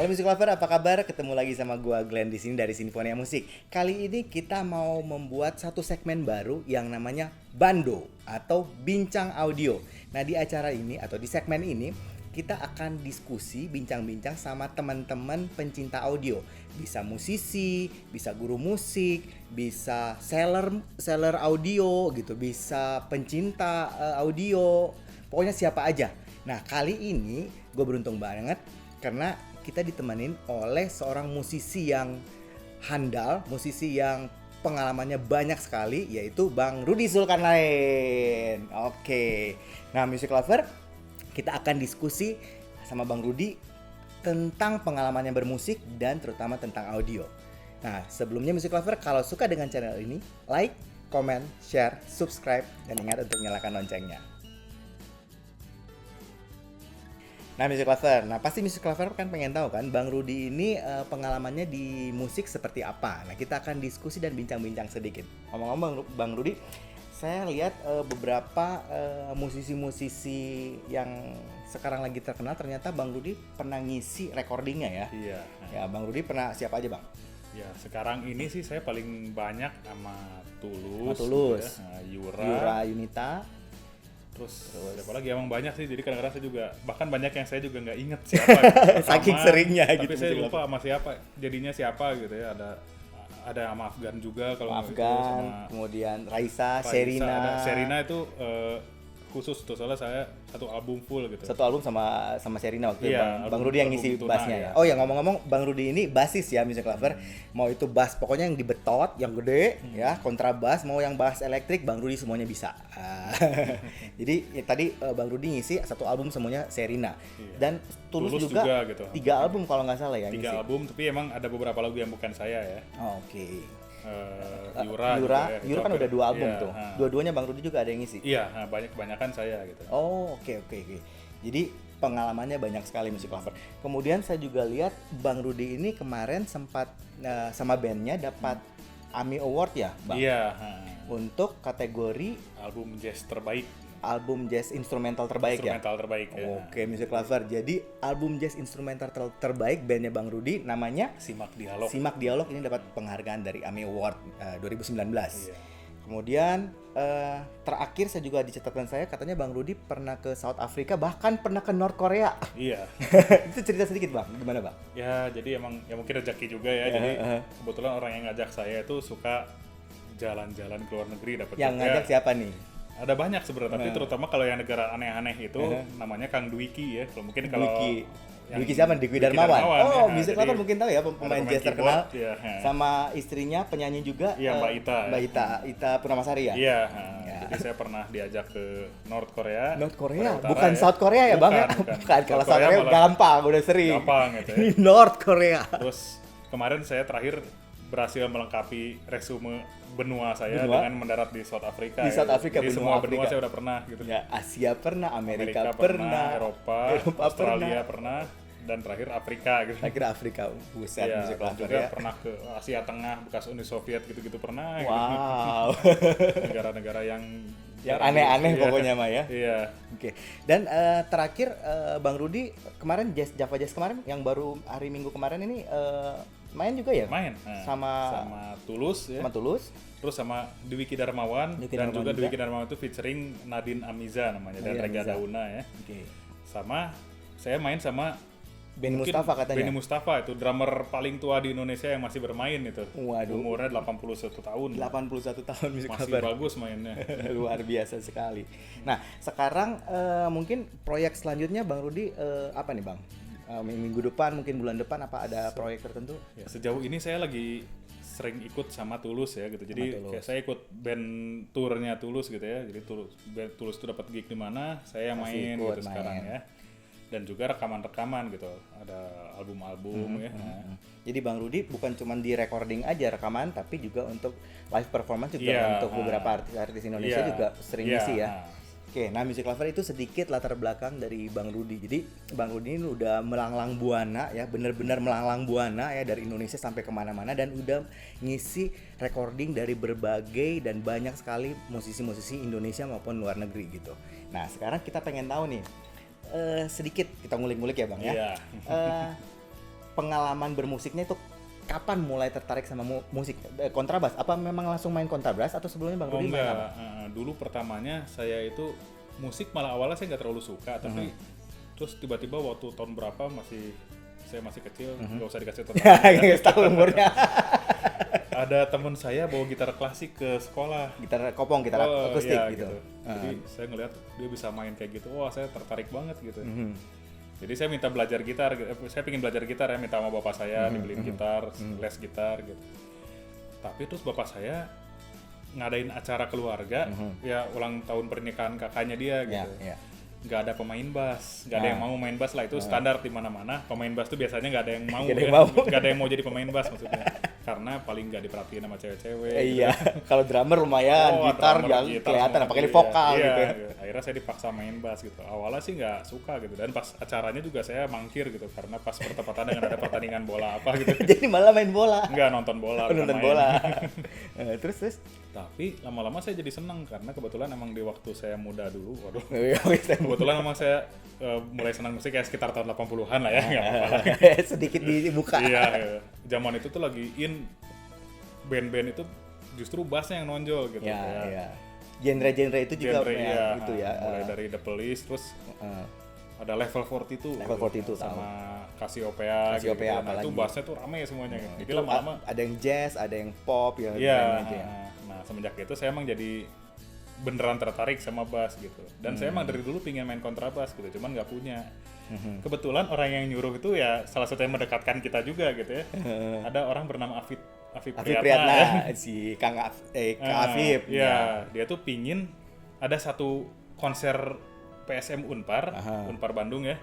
Halo Music Lover, apa kabar? Ketemu lagi sama gua Glenn di sini dari Sinfonia Musik. Kali ini kita mau membuat satu segmen baru yang namanya Bando atau Bincang Audio. Nah, di acara ini atau di segmen ini kita akan diskusi, bincang-bincang sama teman-teman pencinta audio. Bisa musisi, bisa guru musik, bisa seller audio gitu, bisa pencinta audio. Pokoknya siapa aja. Nah, kali ini gue beruntung banget karena kita ditemenin oleh seorang musisi yang handal, musisi yang pengalamannya banyak sekali, yaitu Bang Rudy Zulkarnain. Oke, nah Music Lover, kita akan diskusi sama Bang Rudy tentang pengalamannya bermusik dan terutama tentang audio. Nah, sebelumnya Music Lover, kalau suka dengan channel ini, like, comment, share, subscribe, dan ingat untuk nyalakan loncengnya. Nah, Music Lover, pasti Music Lover kan pengen tahu kan Bang Rudy ini pengalamannya di musik seperti apa. Nah, kita akan diskusi dan bincang-bincang sedikit. Ngomong-ngomong Bang Rudy, saya lihat beberapa musisi-musisi yang sekarang lagi terkenal, ternyata Bang Rudy pernah ngisi recordingnya ya. Iya. Ya, Bang Rudy pernah siapa aja Bang? Ya, sekarang ini sih saya paling banyak sama Tulus, Tulus. Gitu ya. Yura, Yura Yunita. terus siapa lagi, emang banyak sih, jadi kadang-kadang saya juga, bahkan banyak yang saya juga nggak inget siapa Saking seringnya tapi gitu. saya lupa sama siapa, jadinya siapa gitu ya. Ada sama Afgan juga kalau nggak itu, Afgan, sama kemudian Raisa, Raisa, Sherina. ada Sherina itu khusus tuh, soalnya saya satu album full gitu. Satu album sama Sherina waktu itu Iya, Bang Rudy yang ngisi album bassnya Tuna, ya. ya. Oh ya, ngomong-ngomong Bang Rudy ini basis ya Music Lover. Mau itu bass pokoknya yang dibetot, yang gede ya, kontrabas, mau yang bass elektrik Bang Rudy semuanya bisa. Jadi ya, tadi Bang Rudy ngisi satu album semuanya Sherina. Iya. Dan Tulus juga gitu. 3 album kalau nggak salah ya 3 ngisi. album, tapi emang ada beberapa lagu yang bukan saya ya. Oh, oke. Yura juga ya, Yura kan udah 2 album iya, tuh. Dua-duanya Bang Rudy juga ada yang ngisi. Iya, kebanyakan saya gitu. Oh, oke. Jadi pengalamannya banyak sekali Music Lover. Kemudian saya juga lihat Bang Rudy ini kemarin sempat sama bandnya dapat AMI Award ya, Bang? Iya. Untuk kategori Album jazz terbaik. album jazz instrumental terbaik ya? Instrumental terbaik. Oke, Music Lover. Jadi album jazz instrumental terbaik bandnya Bang Rudy namanya Simak Dialog. Simak Dialog, ini dapat penghargaan dari AMI Award 2019. Iya. Kemudian terakhir saya juga di catatan saya katanya Bang Rudy pernah ke South Africa, bahkan pernah ke North Korea. Iya. Itu cerita sedikit Bang, gimana Bang? Ya, jadi emang ya mungkin rezeki juga ya. Jadi kebetulan orang yang ngajak saya itu suka jalan-jalan ke luar negeri, dapat Yang ngajak siapa nih? Ada banyak sebenarnya, tapi terutama kalau yang negara aneh-aneh itu namanya Kang Dwiki ya. Dwiki siapa? Dwiki Darmawan. Oh, ya. Music Lover mungkin tahu ya, pemain jazz terkenal. Ya. Sama istrinya penyanyi juga. Iya, Mbak Ita. Mbak Ita Purnamasari ya. Iya. Jadi saya pernah diajak ke North Korea. North Korea, Utara, bukan ya. South Korea ya Bang ya? Bukan. Kalau South Korea gampang, udah sering. Gampang gitu ya. Ini North Korea. Terus kemarin saya terakhir berhasil melengkapi resume benua saya dengan mendarat di South Africa. Di South Africa, jadi benua semua benua Afrika. saya udah pernah gitu. Ya, Asia pernah, Amerika pernah, Eropa Australia pernah, dan terakhir Afrika gitu. Akhirnya Afrika, buset Ya, Music dan Lover juga ya. pernah ke Asia Tengah, bekas Uni Soviet gitu-gitu pernah. Wow. Gitu. Negara-negara yang Aneh-aneh pokoknya mah ya. Iya. Oke. Dan terakhir Bang Rudy kemarin Java Jazz kemarin yang baru hari Minggu kemarin ini main juga ya? Main. Sama Tulus ya. Sama Tulus. Terus sama Dwiki Darmawan, dan juga Dwiki Darmawan itu featuring Nadine Amiza namanya, dan Rega Dauna ya. Oke. Sama saya main sama Benny Mustafa katanya. Benny Mustafa itu drummer paling tua di Indonesia yang masih bermain itu. Waduh. Umurnya 81 tahun. 81 tahun Music Masih Lover. bagus mainnya. Luar biasa sekali. Nah, sekarang mungkin proyek selanjutnya Bang Rudy apa nih Bang? Minggu depan, mungkin bulan depan apa ada proyek tertentu? Ya, sejauh ini saya lagi sering ikut sama Tulus ya gitu. Jadi kayak saya ikut band tournya Tulus gitu ya. Jadi Tulus itu dapat gig di mana, saya main gitu sekarang ya. Dan juga rekaman-rekaman gitu. Ada album-album ya. Jadi Bang Rudy bukan cuma di recording aja rekaman, tapi juga untuk live performance juga untuk beberapa artis-artis Indonesia juga sering ngisi ya. Oke, nah Music Lover itu sedikit latar belakang dari Bang Rudy. Jadi Bang Rudy ini udah melanglang buana ya, bener-bener melanglang buana ya dari Indonesia sampai kemana-mana, dan udah ngisi recording dari berbagai dan banyak sekali musisi-musisi Indonesia maupun luar negeri gitu. Nah sekarang kita pengen tahu nih, sedikit kita ngulik-ngulik ya Bang ya. pengalaman bermusiknya itu kapan mulai tertarik sama musik kontrabas? Apa memang langsung main kontrabas atau sebelumnya Bang Rudi main apa? Dulu pertamanya saya itu musik malah awalnya saya nggak terlalu suka, tapi terus tiba-tiba waktu tahun berapa saya masih kecil, nggak usah dikasih tahu. Nggak tahu umurnya. Ada teman saya bawa gitar klasik ke sekolah. Gitar kopong, gitar akustik iya, gitu. Jadi saya ngeliat dia bisa main kayak gitu, wah saya tertarik banget gitu. Jadi saya minta belajar gitar, saya pengen belajar gitar ya, minta sama bapak saya dibeliin gitar, les gitar gitu. Tapi terus bapak saya ngadain acara keluarga, ya ulang tahun pernikahan kakaknya dia gitu. Nggak ada pemain bass, nggak ada yang mau main bass lah, itu standar di mana-mana. Pemain bass tuh biasanya nggak ada yang mau, nggak ada yang mau jadi pemain bass maksudnya. Karena paling nggak diperhatiin sama cewek-cewek. Iya, kalau drummer lumayan, gitar yang kelihatan, apalagi vokal gitu. Akhirnya saya dipaksa main bass gitu. Awalnya sih nggak suka gitu, dan pas acaranya juga saya mangkir gitu, karena pas bertepatan dengan ada pertandingan bola apa gitu. Jadi malah main bola? Nggak, nonton bola. Nonton bola. Terus? Tapi lama-lama saya jadi seneng, karena kebetulan emang di waktu saya muda dulu, kebetulan emang saya mulai senang musik ya sekitar tahun 80-an lah ya, nggak apa-apa. Sedikit dibuka. Iya. Zaman itu tuh lagi band-band itu justru bassnya yang nonjol gitu. Iya. Genre-genre itu juga gitu ya. Mulai dari The Police, terus ada Level 42. Level 42 sama Cassiopeia gitu. Nah, itu bassnya tuh rame semuanya gitu. Jadi lama-lama ada yang jazz, ada yang pop ya. Iya. Nah, semenjak itu saya emang jadi beneran tertarik sama bass gitu. Dan saya emang dari dulu pingin main kontrabas gitu, cuman nggak punya. Kebetulan orang yang nyuruh itu ya salah satu yang mendekatkan kita juga gitu ya. Ada orang bernama Afif Priyatna, si Kang Afif. Iya, dia tuh pingin ada satu konser PSM Unpar Bandung ya,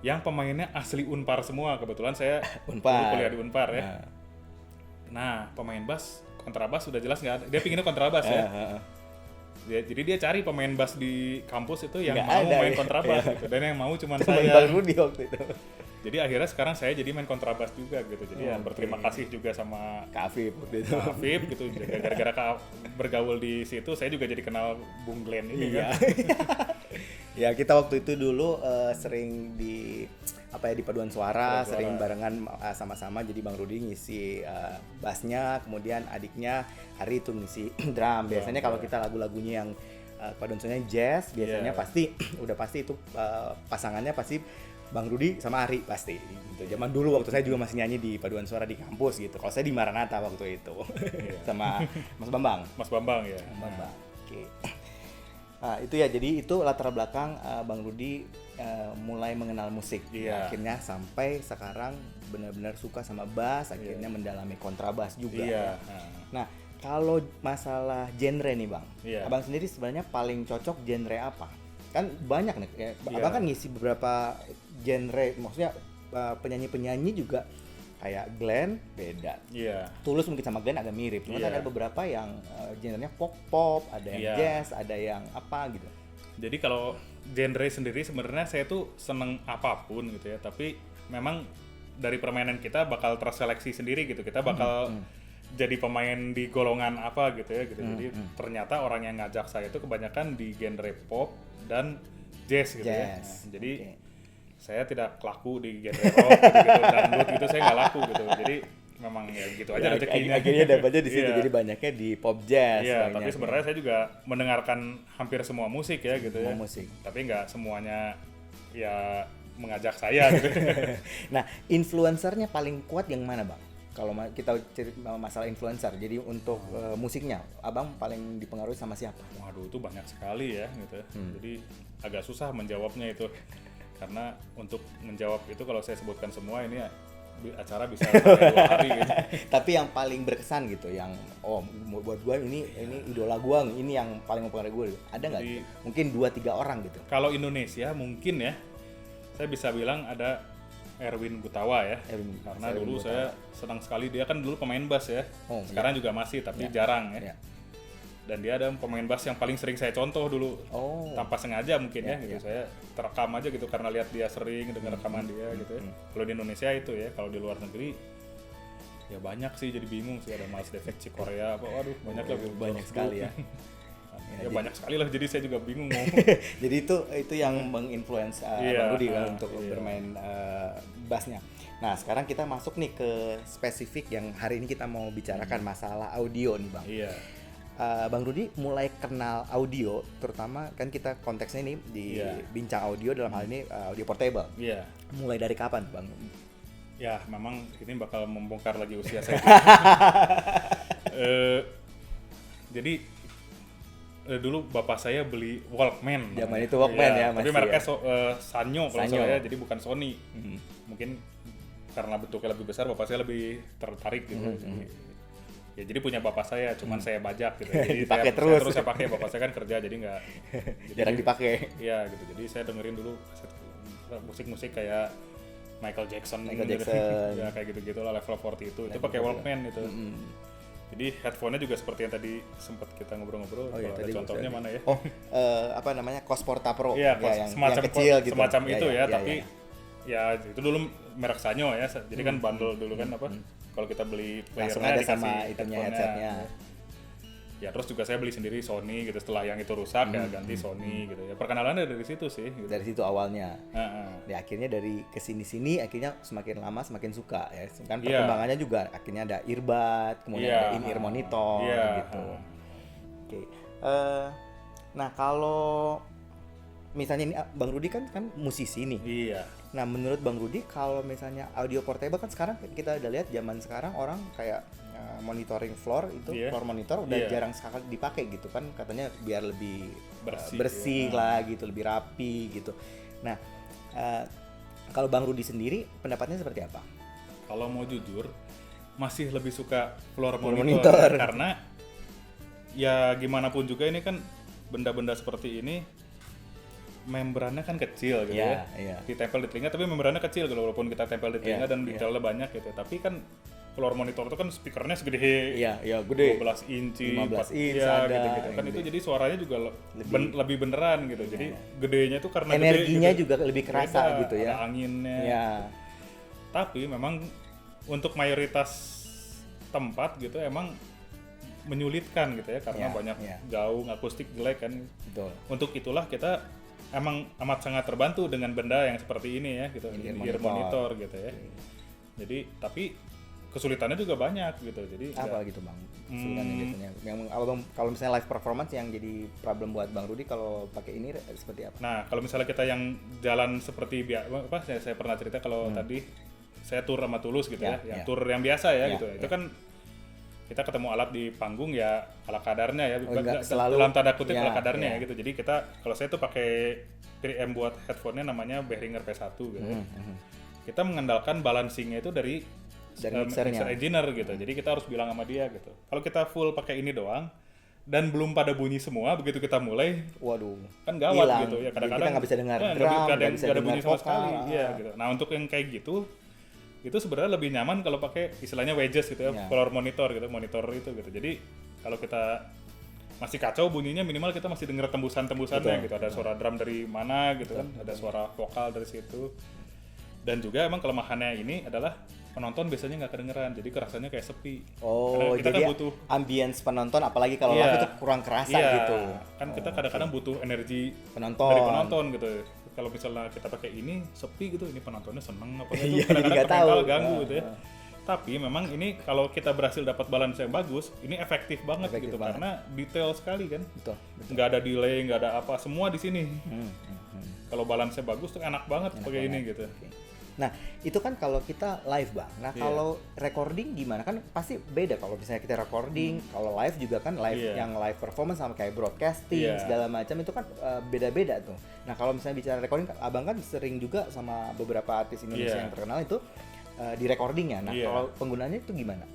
yang pemainnya asli Unpar semua. Kebetulan saya dulu kuliah di Unpar ya. Nah, pemain bass, kontrabas sudah jelas nggak ada. Dia pinginnya kontrabas ya. Jadi dia cari pemain bass di kampus itu yang mau main kontrabas gitu. Dan yang mau cuma saya. Bang Rudi waktu itu. Jadi akhirnya sekarang saya jadi main kontrabas juga gitu. Jadi berterima kasih juga sama Kak Afif waktu itu. Kak Afif gitu. Gara-gara bergaul di situ saya juga jadi kenal Bung Glenn ini kan. Ya kita waktu itu dulu sering di paduan suara, sering barengan sama-sama. Jadi Bang Rudi ngisi bassnya, kemudian adiknya Hari itu ngisi drum. Biasanya kalau kita lagu-lagunya yang paduan suaranya jazz, biasanya pasti itu pasangannya pasti Bang Rudi sama Ari pasti gitu. Zaman dulu waktu saya juga masih nyanyi di paduan suara di kampus gitu. Kalau saya di Maranatha waktu itu. Sama Mas Bambang. Ya. Bambang. Oke. Nah, itu ya, jadi itu latar belakang Bang Rudi mulai mengenal musik. Akhirnya sampai sekarang benar-benar suka sama bass, akhirnya mendalami kontrabas juga. Nah, kalau masalah genre nih Bang, Abang sendiri sebenarnya paling cocok genre apa? Kan banyak nih, Abang kan ngisi beberapa genre, maksudnya penyanyi-penyanyi juga kayak Glenn beda. Tulus mungkin sama Glenn agak mirip, cuma ada beberapa yang genrenya pop, ada yang jazz, ada yang apa gitu. Jadi kalau genre sendiri sebenarnya saya tuh seneng apapun gitu ya, tapi memang dari permainan kita bakal terseleksi sendiri gitu. Kita bakal jadi pemain di golongan apa gitu ya gitu. Jadi ternyata orang yang ngajak saya itu kebanyakan di genre pop dan jazz gitu ya. Nah, jadi saya tidak laku di genre rock gitu, dangdut gitu, saya nggak laku gitu. Jadi memang ya gitu aja rezekinya. Akhirnya dapatnya di situ, jadi banyaknya di pop jazz. Tapi sebenarnya saya juga mendengarkan hampir semua musik ya gitu ya. Musik. Tapi nggak semuanya ya mengajak saya gitu. Nah, influencernya paling kuat yang mana Bang? Kalau kita cerita masalah influencer, jadi untuk musiknya, Abang paling dipengaruhi sama siapa? Waduh, itu banyak sekali ya gitu. Jadi agak susah menjawabnya itu. Karena untuk menjawab itu kalau saya sebutkan semua ini ya, acara bisa sampai 2 hari gitu. Tapi yang paling berkesan gitu, yang buat gue ini idola gue, ini yang paling mempengaruhi gue, ada nggak? Mungkin 2-3 orang gitu. Kalau Indonesia mungkin ya, saya bisa bilang ada Erwin Gutawa ya, karena dulu saya senang sekali, dia kan dulu pemain bass ya, sekarang juga masih tapi jarang ya. Dan dia ada pemain bass yang paling sering saya contoh dulu, tanpa sengaja mungkin gitu. Saya terekam aja gitu karena lihat dia sering dengar rekaman dia gitu ya. Kalau di Indonesia itu ya, kalau di luar negeri ya banyak sih, jadi bingung sih, ada Miles Davis, Korea apa, waduh banyak lah, banyak sekali ya. Ya banyak sekali lah, jadi saya juga bingung mau. Jadi itu yang menginfluence Bang Rudi kan untuk bermain bassnya. Nah sekarang kita masuk nih ke spesifik yang hari ini kita mau bicarakan masalah audio nih Bang. Iya. Bang Rudi mulai kenal audio, terutama kan kita konteksnya ini di bincang audio dalam hal ini audio portable. Iya. Mulai dari kapan Bang? Ya memang ini bakal membongkar lagi usia saya. Jadi dulu bapak saya beli Walkman. Zaman itu Walkman ya masih. Tapi mereknya Sanyo kalau salah ya, jadi bukan Sony. Mungkin karena bentuknya lebih besar, bapak saya lebih tertarik gitu. Ya jadi punya bapak saya, cuman saya bajak gitu. Jadi dipakai saya pakai, bapak saya kan kerja jadi nggak jarang dipakai. Iya gitu. Jadi saya dengerin dulu musik-musik kayak Michael Jackson. Ya kayak gitu-gitu lah, Level 40 itu pakai Walkman itu. Jadi headphone-nya juga seperti yang tadi sempat kita ngobrol-ngobrol. Oh, iya, ada contohnya mana ya? Apa namanya, Cosporta Pro. Iya, yang semacam kecil gitu. Semacam itu ya, tapi ya itu dulu merek Sanyo ya. Jadi kan bundle dulu kan apa? Kalau kita beli langsung playernya ada dikasih sama itunya headsetnya. Ya terus juga saya beli sendiri Sony gitu, setelah yang itu rusak ya ganti Sony gitu ya. Perkenalannya dari situ sih gitu. Dari situ awalnya. Ya akhirnya dari kesini-sini akhirnya semakin lama semakin suka ya. Kan perkembangannya juga akhirnya ada earbud, kemudian ada in-ear monitor gitu. Oke. Nah kalau misalnya ini Bang Rudi kan musisi nih. Iya. Nah menurut Bang Rudi kalau misalnya audio portable kan sekarang kita udah lihat zaman sekarang orang kayak monitoring floor itu floor monitor udah jarang sekali dipakai gitu kan, katanya biar lebih bersih lah gitu, lebih rapi gitu. Nah kalau Bang Rudi sendiri pendapatnya seperti apa? Kalau mau jujur masih lebih suka floor monitor karena ya gimana pun juga ini kan benda-benda seperti ini membrannya kan kecil gitu ya. Ditempel di telinga tapi membrannya kecil gitu, walaupun kita tempel di telinga dan detailnya banyak gitu. Tapi kan floor monitor itu kan speakernya segede gede 12 inci 15 inci ya, gitu kan itu jadi suaranya juga lebih beneran gitu. Jadi gedenya itu karena energinya gede, gitu. juga lebih kerasa gitu ya. Ada anginnya. Tapi memang untuk mayoritas tempat gitu emang menyulitkan gitu ya karena banyak gaung, akustik jelek kan. Betul. Untuk itulah kita emang amat sangat terbantu dengan benda yang seperti ini ya gitu, ear monitor gitu ya. Jadi tapi kesulitannya juga banyak gitu. Jadi apa gitu Bang? Kesulitannya biasanya. Yang kalau misalnya live performance yang jadi problem buat Bang Rudi kalau pakai ini seperti apa? Nah, kalau misalnya kita yang jalan seperti apa saya pernah cerita kalau tadi saya tour sama Tulus gitu ya, yang tour yang biasa ya gitu. Itu kan kita ketemu alat di panggung ya ala kadarnya ya, dalam tanda kutip ala kadarnya ya gitu. Jadi kita kalau saya tuh pakai preamp buat headphone-nya namanya Behringer P1 gitu ya. Kita mengandalkan balancing-nya itu dari mixer engineer gitu. Jadi kita harus bilang sama dia gitu. Kalau kita full pakai ini doang dan belum pada bunyi semua, begitu kita mulai, waduh, kan gawat hilang. gitu ya. Kadang-kadang kita nggak bisa dengar drum, nggak bisa ada bunyi sama vokal. sekali. Iya gitu. Nah untuk yang kayak gitu, itu sebenarnya lebih nyaman kalau pakai istilahnya wedges gitu ya, floor monitor gitu, monitor itu gitu. Jadi kalau kita masih kacau bunyinya, minimal kita masih dengar tembusan-tembusannya gitu. Ada suara drum dari mana gitu kan, ada suara vokal dari situ. Dan juga emang kelemahannya ini adalah penonton biasanya nggak kedengeran, jadi kerasanya kayak sepi. Oh, kita jadi kan butuh ambience penonton, apalagi kalau live itu kurang kerasa gitu. Kan kita kadang-kadang butuh energi penonton. Dari penonton gitu. Kalau misalnya kita pakai ini sepi gitu, ini penontonnya seneng apa gitu, kadang-kadang ganggu gitu ya. Tapi memang ini kalau kita berhasil dapat balance yang bagus, ini efektif banget gitu karena detail sekali kan. Betul. Nggak ada delay, nggak ada apa, semua di sini. Kalau balance-nya bagus tuh enak banget pakai ini gitu. Nah, itu kan kalau kita live Bang. Nah, kalau recording gimana? Kan pasti beda kalau misalnya kita recording, kalau live juga kan live yang live performance sama kayak broadcasting segala macam itu kan beda-beda tuh. Nah, kalau misalnya bicara recording, Abang kan sering juga sama beberapa artis Indonesia yang terkenal itu di recording ya. Nah, kalau penggunaannya itu gimana?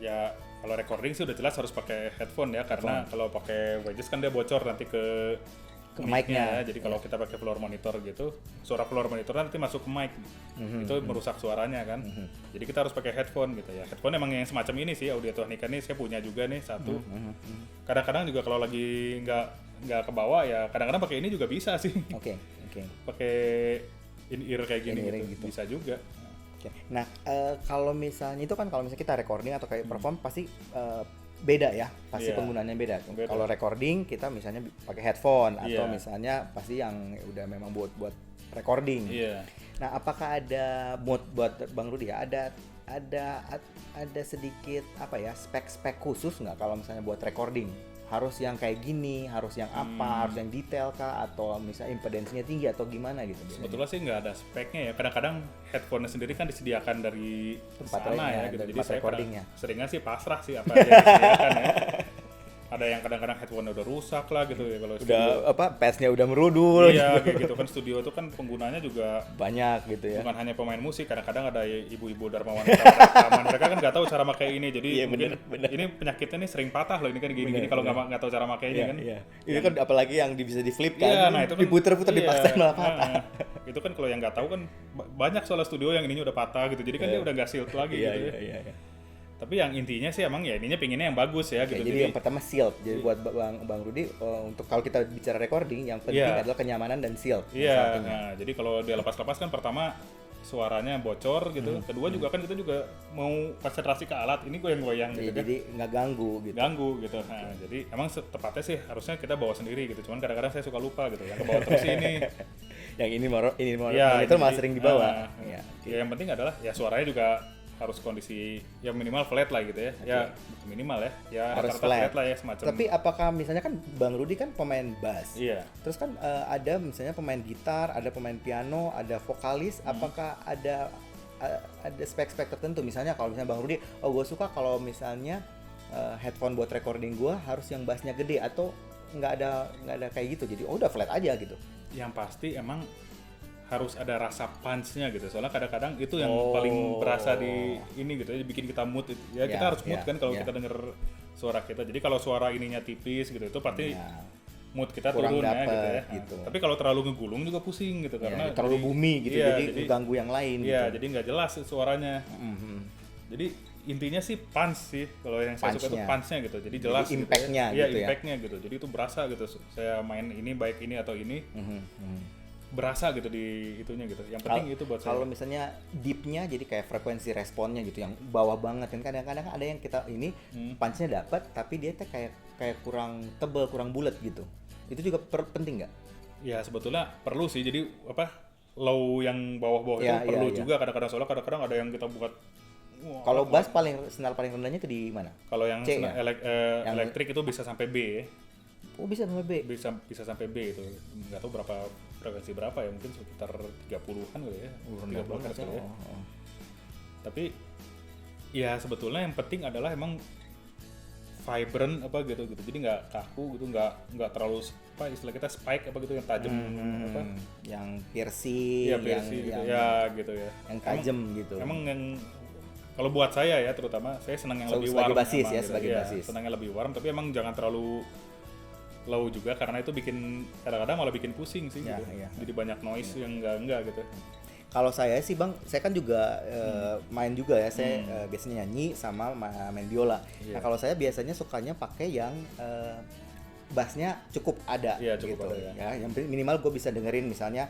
Ya, kalau recording sih udah jelas harus pakai headphone ya, karena kalau pakai wedges kan dia bocor nanti ke mic-nya ya. Jadi kalau kita pakai floor monitor gitu, suara floor monitor nanti masuk ke mic. Itu merusak suaranya kan. Jadi kita harus pakai headphone gitu ya. Headphone emang yang semacam ini sih, Audio Technica nih saya punya juga nih satu. Kadang-kadang juga kalau lagi nggak ke bawah ya kadang-kadang pakai ini juga bisa sih. Oke. Pakai in-ear kayak gini gitu. Bisa juga. Nah, kalau misalnya itu kan kalau misalnya kita recording atau kayak perform pasti beda ya, pasti Iya. penggunaannya beda. Beda. Kalau recording kita misalnya pakai headphone atau Iya. misalnya pasti yang udah memang buat recording. Iya. Nah, apakah ada mode buat Bang Rudi ya? Ada sedikit apa ya, spek-spek khusus nggak kalau misalnya buat recording? Harus yang kayak gini, harus yang apa, harus yang detail kah, atau misalnya impedansinya tinggi atau gimana gitu? Sebetulnya sih nggak ada speknya ya. Kadang-kadang headphone sendiri kan disediakan dari Tempat sana lainnya, ya gitu. dari Jadi tempat saya recordingnya. seringnya sih pasrah sih apa aja yang disediakan ya. Ada yang kadang-kadang headphone udah rusak lah gitu ya kalau Udah studio. apa, pads-nya udah merudul Iya gitu. kayak gitu kan, studio itu kan penggunanya juga Banyak gitu ya. bukan hanya pemain musik, kadang-kadang ada ibu-ibu Darmawan rekaman, mereka kan nggak tahu cara pakai ini, jadi Iya, mungkin bener. ini penyakitnya nih sering patah loh ini kan gini-gini Bener, kalau bener. nggak tahu cara makainya kan. Iya. Itu kan apalagi yang bisa di flip kan. Iya, nah itu kan diputer-puter iya, dipaksain malah patah. Itu kan kalau yang nggak tahu kan banyak soal studio yang ininya udah patah gitu, jadi kan dia udah nggak shield lagi Iya, gitu ya. iya. Tapi yang intinya sih emang ya ininya pinginnya yang bagus ya Oke, gitu. jadi yang pertama shield. Jadi buat Bang Rudi untuk kalau kita bicara recording yang penting Iya. adalah kenyamanan dan shield. Iya, nah jadi kalau dia lepas-lepas kan pertama suaranya bocor gitu, kedua juga kan kita juga mau konsentrasi ke alat, ini goyang-goyang gitu kan. Jadi nggak ganggu gitu. Ganggu gitu. Nah, jadi emang tepatnya sih harusnya kita bawa sendiri gitu. Cuman kadang-kadang saya suka lupa gitu. Yang kebawa terus ini. Yang ini Ya, monitor malah jadi, sering dibawa. ya, Iya. ya, yang penting adalah ya suaranya juga harus kondisi yang minimal flat lah gitu ya. Ya minimal ya. Ya Harus rata-rata flat. lah ya semacam. Tapi apakah misalnya kan Bang Rudi kan pemain bass. Iya. Terus kan ada misalnya pemain gitar, ada pemain piano, ada vokalis. Apakah ada spek-spek tertentu? Misalnya kalau misalnya Bang Rudi, oh gue suka kalau misalnya headphone buat recording gue harus yang bassnya gede, atau nggak ada kayak gitu. Jadi udah flat aja gitu. Yang pasti emang harus ada rasa punch-nya gitu. Soalnya kadang-kadang itu yang Oh. paling berasa di ini gitu ya, bikin kita mood. Ya kita harus mood kan kalau ya. kita denger suara kita. Jadi kalau suara ininya tipis gitu itu pasti Ya. mood kita Kurang turun ya dapet, gitu ya. gitu. Tapi kalau terlalu ngegulung juga pusing gitu Ya, karena terlalu jadi- bumi gitu, iya, jadi ganggu yang lain Iya, gitu. jadi nggak jelas suaranya. Mhm. Jadi intinya sih punch sih. Kalau yang saya suka itu Punch-nya. punch-nya gitu. Jadi jelas Jadi impact-nya gitu ya. Iya, gitu ya. impact-nya gitu. Jadi itu berasa gitu. Saya main ini baik ini atau ini berasa gitu di itunya gitu. Yang penting itu buat Kalau saya. misalnya deep-nya jadi kayak frekuensi responnya gitu yang bawah banget kan, kadang-kadang ada yang kita ini punch-nya dapat tapi dia tuh kayak kurang tebal, kurang bulat gitu. Itu juga penting nggak? Ya sebetulnya perlu sih. Jadi apa low yang bawah-bawah Ya, itu perlu ya. juga kadang-kadang, soalnya kadang-kadang ada yang kita buat wah, Kalau bass senar paling rendahnya itu di mana? kalau yang C ya? Yang- elektrik itu bisa sampai B ya. Oh, bisa sampai B. Bisa sampai B itu. Nggak tahu berapa frekuensi berapa ya, mungkin sekitar 30-an kali ya. 30-an kali ya. Oh. Tapi ya sebetulnya yang penting adalah emang vibrant apa gitu. Jadi nggak kaku gitu, nggak terlalu apa istilah kita spike apa gitu yang tajam apa. Yang piercing, Iya, piercing gitu. Ya gitu ya. yang tajam gitu. Emang yang kalau buat saya ya terutama saya senang yang lebih Sebagai warm basis emang ya, gitu. sebagai Iya, basis. senangnya lebih warm, tapi emang jangan terlalu low juga karena itu bikin kadang-kadang malah bikin pusing sih Ya, gitu. iya. Jadi banyak noise yang enggak gitu. Kalau saya sih Bang, saya kan juga main juga ya. Saya biasanya nyanyi sama main biola. Iya. Nah, kalau saya biasanya sukanya pakai yang bassnya cukup ada Iya, cukup gitu ada, ya. ya. Yang minimal gue bisa dengerin misalnya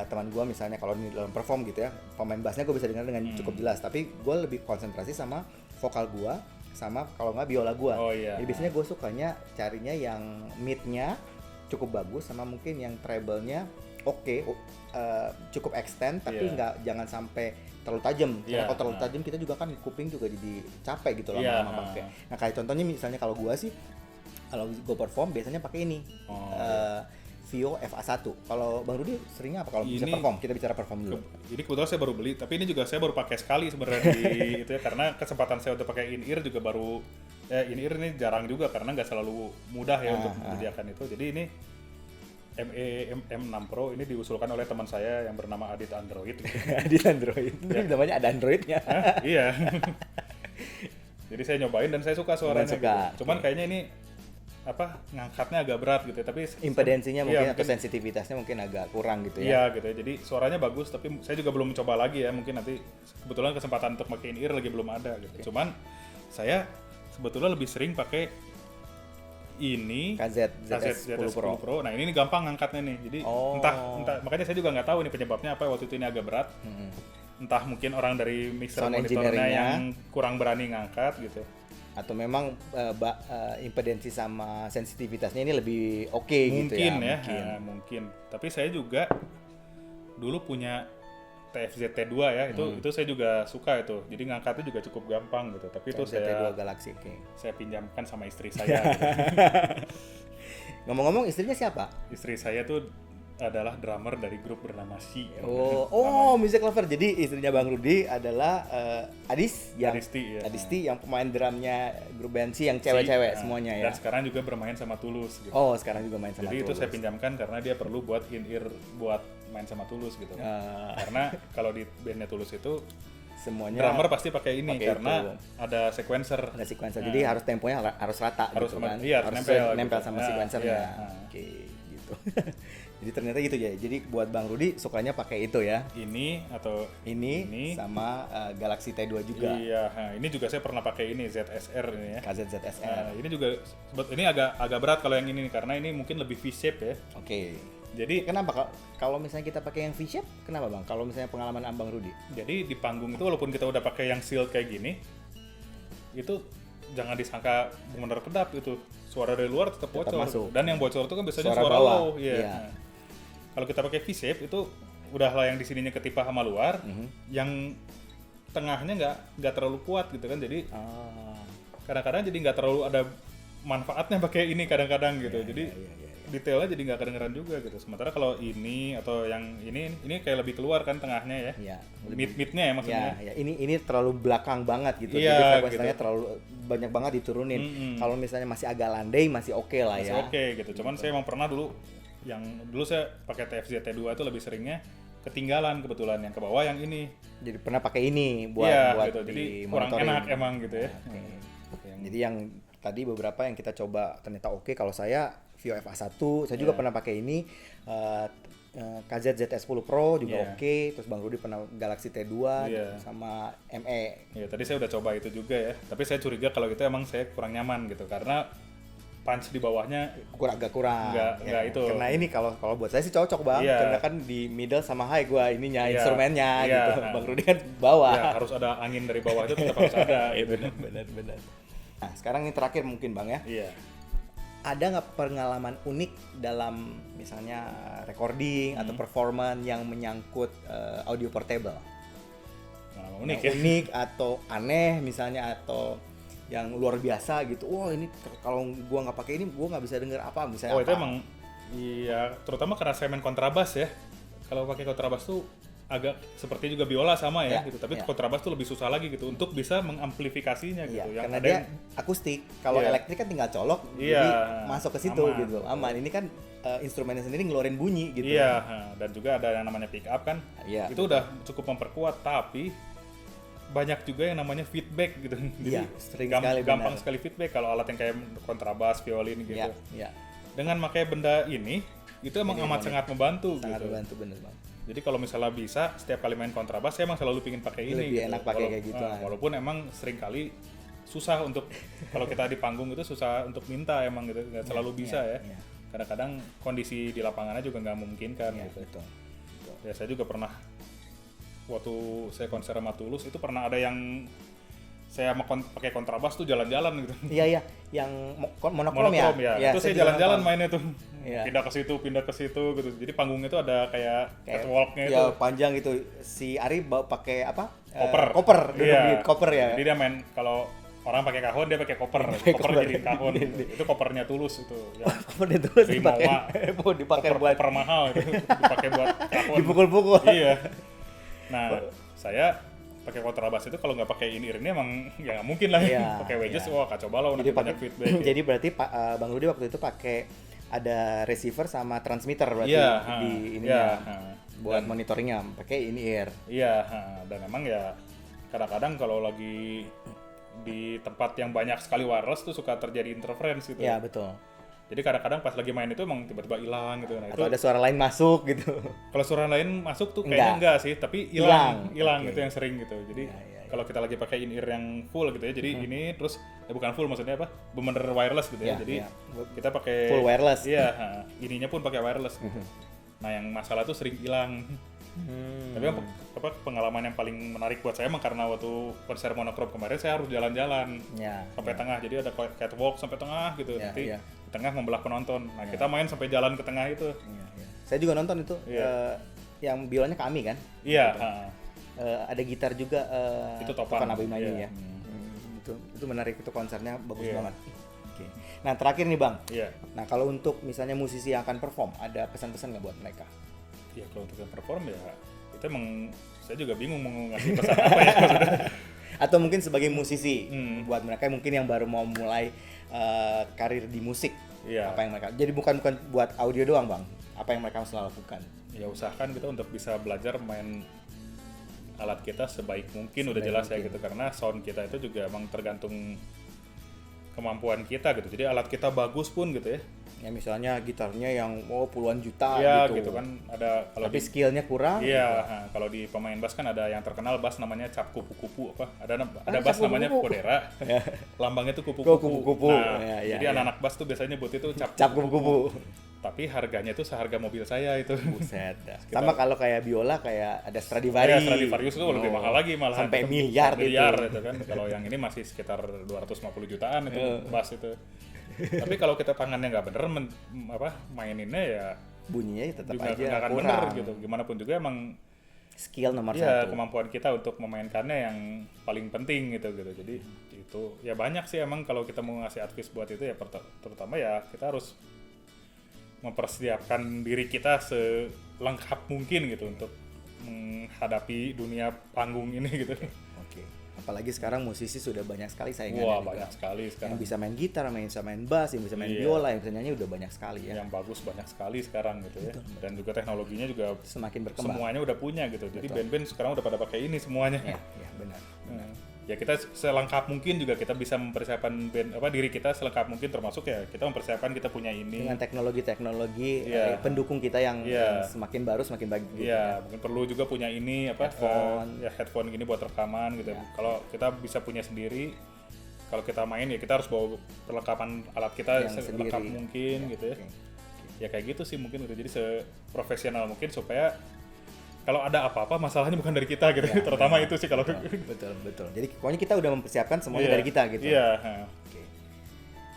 teman gue misalnya kalau ini dalam perform gitu ya, pemain bassnya gue bisa dengar dengan cukup jelas. Tapi gue lebih konsentrasi sama vokal gue, sama kalau nggak biola gue. Oh, iya. Jadi biasanya gue sukanya carinya yang mid-nya cukup bagus, sama mungkin yang treble-nya oke, cukup extend tapi Iya. jangan sampai terlalu tajam. Karena Iya, kalau terlalu tajam kita juga kan kuping juga jadi capek gitu Iya, lama-lama pakai. Nah, kayak contohnya misalnya kalau gua sih kalau gue perform biasanya pakai ini. Vio FA1. Kalau Bang Rudi seringnya apa kalau bisa Ini- perform? Kita bicara perform dulu. Ini kebetulan saya baru beli, tapi ini juga saya baru pakai sekali sebenarnya di itu ya, karena kesempatan saya untuk pakai in-ear juga baru in-ear ini jarang juga karena nggak selalu mudah ya untuk menyediakan itu. Jadi ini M6 Pro ini diusulkan oleh teman saya yang bernama Adit Android. Gitu. Di Android. Tapi namanya ada Androidnya. Hah? Iya. Jadi saya nyobain dan saya suka suaranya. Suka. Gitu. Cuman kayaknya ini apa ngangkatnya agak berat gitu. Tapi Impedensinya mungkin iya, atau sensitivitasnya mungkin agak kurang gitu ya. Iya gitu ya. Jadi suaranya bagus, tapi saya juga belum mencoba lagi ya. Mungkin nanti kebetulan kesempatan untuk pakai in-ear lagi belum ada gitu. Cuman saya sebetulnya lebih sering pakai ini ZS10 Pro. Nah ini gampang ngangkatnya nih. Jadi Oh. entah makanya saya juga nggak tahu nih penyebabnya apa. Waktu itu ini agak berat. Entah mungkin orang dari mixer Sound monitornya engineering-nya. yang kurang berani ngangkat gitu. Atau memang impedensi sama sensitivitasnya ini lebih oke gitu ya? Mungkin. Tapi saya juga dulu punya TFZ T2 ya, itu saya juga suka itu. Jadi ngangkatnya juga cukup gampang gitu. Tapi itu T2 Galaxy, saya pinjamkan sama istri saya. Gitu. Ngomong-ngomong, istrinya siapa? Istri saya tuh adalah drummer dari grup bernama Si. Music Lover. Jadi istrinya Bang Rudi adalah Adisti yang pemain drumnya grup band Si yang cewek-cewek semuanya ya. Dan sekarang juga bermain sama Tulus gitu. Sekarang juga main sama Jadi Tulus. Itu saya pinjamkan karena dia perlu buat in-ear buat main sama Tulus gitu. Karena kalau di bandnya Tulus itu semuanya drummer pasti pakai ini karena ada sequencer. Jadi harus temponya harus rata harus gitu kan. Harus nempel gitu. sama sequencernya. Oke, gitu. Jadi ternyata gitu ya. Jadi buat Bang Rudi sukanya pakai itu ya. Ini sama Galaxy T2 juga. Iya, ini juga saya pernah pakai ini ZSR ini ya. KZ-ZSR. Ini juga ini agak berat kalau yang ini karena ini mungkin lebih V-shape ya. Oke. Jadi kenapa kalau misalnya kita pakai yang V-shape, kenapa Bang? Kalau misalnya pengalaman Abang Rudi? Jadi di panggung itu walaupun kita udah pakai yang sealed kayak gini, itu jangan disangka benar kedap itu. Suara dari luar tetap bocor. Dan yang bocor itu kan biasanya suara low. Iya. Nah, kalau kita pakai V-shape itu udahlah yang di sininya ketipa sama luar, yang tengahnya nggak terlalu kuat gitu kan. Jadi kadang-kadang jadi nggak terlalu ada manfaatnya pakai ini kadang-kadang gitu. Jadi detailnya jadi nggak kedengeran juga gitu. Sementara kalau ini atau yang ini kayak lebih keluar kan tengahnya ya. Mid-midnya ya maksudnya. Ini terlalu belakang banget gitu. Iya, jadi frekuensinya terlalu banyak banget diturunin. Kalau misalnya masih agak landai masih oke lah ya. Masih oke gitu. Cuman saya emang pernah dulu saya pakai TFZ T2 itu lebih seringnya ketinggalan kebetulan yang ke bawah yang ini. Jadi pernah pakai ini buat gitu. Jadi kurang enak emang gitu ya. Jadi yang tadi beberapa yang kita coba ternyata oke. Kalau saya Vio FA1, saya juga pernah pakai ini KZ ZS10 Pro juga oke. Terus Bang Rudi pernah Galaxy T2 sama ME. Iya, tadi saya udah coba itu juga ya. Tapi saya curiga kalau gitu emang saya kurang nyaman gitu karena punch di bawahnya agak kurang. Enggak itu. Karena ini kalau buat saya sih cocok Bang, karena kan di middle sama high gua ininya instrumennya gitu. Bang Rudi kan bawah. Iya, harus ada angin dari bawah itu tetap harus ada gitu. Benar. Nah, sekarang ini terakhir mungkin Bang ya. Iya. Ada nggak pengalaman unik dalam misalnya recording atau performance yang menyangkut audio portable? Unik atau aneh misalnya atau yang luar biasa gitu. Ini kalau gua nggak pakai ini gua nggak bisa denger apa misalnya. Itu emang iya, terutama karena saya main kontrabas ya. Kalau pakai kontrabas tuh agak seperti juga biola sama ya gitu, tapi kontrabas tuh lebih susah lagi gitu untuk bisa mengamplifikasinya gitu. Yang karena dia akustik, kalau elektrik kan tinggal colok, jadi masuk ke situ gitu, aman. Ini kan instrumennya sendiri ngeluarin bunyi gitu. Iya, dan juga ada yang namanya pick up kan, itu udah cukup memperkuat, tapi banyak juga yang namanya feedback gitu. Jadi gampang sekali feedback kalau alat yang kayak kontrabas, violin gitu. Dengan pakai benda ini, itu emang sangat membantu. Sangat membantu, bener Bang. Jadi kalau misalnya bisa setiap kali main kontrabas saya emang selalu pingin pakai ini. Lebih enak pakai kayak gitu. Walaupun emang sering kali susah untuk kalau kita di panggung itu susah untuk minta emang gitu, nggak selalu bisa ya. Kadang-kadang kondisi di lapangannya juga nggak memungkinkan gitu. Betul. Ya saya juga pernah waktu saya konser sama Tulus itu pernah ada yang saya pakai kontrabas tuh jalan-jalan gitu. Iya, yang monokrom ya. Itu saya jalan-jalan mainnya tuh. Pindah ke situ gitu. Jadi panggungnya itu ada kayak catwalknya itu. Panjang gitu. Si Ari pakai apa? Koper. Koper ya. Jadi dia main kalau orang pakai kahon dia pakai koper jadi kahon. Itu kopernya Tulus itu. Kopernya Tulus dipakai buat koper mahal itu. Dipakai buat kahon. Dipukul-pukul. Iya. Nah, saya pakai kontrabas itu kalau nggak pakai in-ear ini emang ya nggak mungkin lah pakai wedges kacau balau nanti banyak feedback. Jadi berarti Bang Rudi waktu itu pakai ada receiver sama transmitter berarti di ini buat monitoringnya pakai in-ear. Iya, dan emang ya kadang-kadang kalau lagi di tempat yang banyak sekali wireless tuh suka terjadi interference gitu. Iya, betul. Jadi kadang-kadang pas lagi main itu emang tiba-tiba hilang gitu. Nah, atau ada suara lain masuk gitu. Kalau suara lain masuk tuh kayaknya enggak sih, tapi hilang itu yang sering gitu. Jadi kalau kita lagi pakai in-ear yang full gitu ya, jadi ini terus bukan full maksudnya apa? Bener wireless gitu ya. Jadi kita pakai full wireless. Iya, ininya pun pakai wireless gitu. Nah, yang masalah tuh sering hilang. Tapi pengalaman yang paling menarik buat saya emang karena waktu konser Monokrom kemarin saya harus jalan-jalan sampai tengah, jadi ada catwalk sampai tengah gitu, nanti di tengah membelah penonton. Nah kita main sampai jalan ke tengah itu. Saya juga nonton itu, yang biolanya Kami kan? Iya. Ada gitar juga, itu Topan Abimanyu ya. Itu menarik, itu konsernya bagus banget. Oke. Nah terakhir nih Bang, nah kalau untuk misalnya musisi yang akan perform, ada pesan-pesan nggak buat mereka? Ya kalau untuk yang perform ya, itu emang saya juga bingung mau ngasih pesan apa ya. Atau mungkin sebagai musisi, buat mereka mungkin yang baru mau mulai karir di musik, apa yang mereka, jadi bukan buat audio doang Bang, apa yang mereka harus lakukan? Ya usahakan kita untuk bisa belajar main alat kita sebaik mungkin, udah jelas ya gitu, karena sound kita itu juga emang tergantung kemampuan kita gitu. Jadi alat kita bagus pun gitu ya. Ya misalnya gitarnya yang puluhan juta gitu kan ada, kalau tapi skillnya kurang. Iya, gitu. Kalau di pemain bass kan ada yang terkenal bass namanya cap kupu-kupu apa? Ada bass namanya Kodera. Lambangnya tuh kupu-kupu. Nah, jadi anak-anak bass tuh biasanya buat itu cap kupu-kupu. Tapi harganya tuh seharga mobil saya itu. Buset. Sama kalau kayak biola kayak ada Stradivarius. Stradivarius itu lebih mahal lagi malahan. Sampai miliar itu kan. Kalau yang ini masih sekitar 250 jutaan itu bass itu. Tapi kalau kita tangannya nggak bener maininnya ya bunyinya tetap juga aja nggak akan bener gitu. Gimana pun juga emang skill nomor satu. Kemampuan kita untuk memainkannya yang paling penting gitu. Jadi itu ya banyak sih emang kalau kita mau ngasih advice buat itu ya, terutama ya kita harus mempersiapkan diri kita selengkap mungkin gitu untuk menghadapi dunia panggung ini gitu. Oke. Apalagi sekarang musisi sudah banyak sekali saingannya. Wah, banyak sekali sekarang. Yang bisa main gitar, yang bisa main bass, yang bisa main biola, yang bisa nyanyi udah banyak sekali ya. Yang bagus banyak sekali sekarang gitu ya. Dan juga teknologinya juga semakin berkembang. Semuanya udah punya gitu. Jadi band-band sekarang udah pada pakai ini semuanya. Iya, benar. Ya kita selengkap mungkin juga kita bisa mempersiapkan diri kita selengkap mungkin, termasuk ya kita mempersiapkan kita punya ini dengan teknologi pendukung kita yang semakin baru semakin bagus. Iya, mungkin perlu juga punya ini headphone gini buat rekaman gitu. Kalau kita bisa punya sendiri, kalau kita main ya kita harus bawa perlengkapan alat kita yang selengkap mungkin gitu ya. Ya kayak gitu sih mungkin udah jadi seprofesional mungkin supaya kalau ada apa-apa masalahnya bukan dari kita gitu. Terutama itu sih kalau betul. Jadi pokoknya kita udah mempersiapkan semuanya dari kita gitu.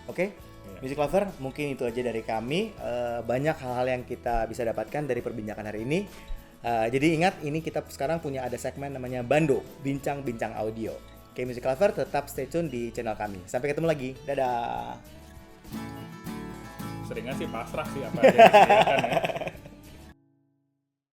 Oke. Music Lover, mungkin itu aja dari kami. Banyak hal-hal yang kita bisa dapatkan dari perbincangan hari ini. Jadi ingat, ini kita sekarang punya ada segmen namanya Bando, bincang-bincang audio. Oke, Music Lover, tetap stay tune di channel kami. Sampai ketemu lagi. Dadah. Seringnya sih pasrah sih apa aja disediakan ya.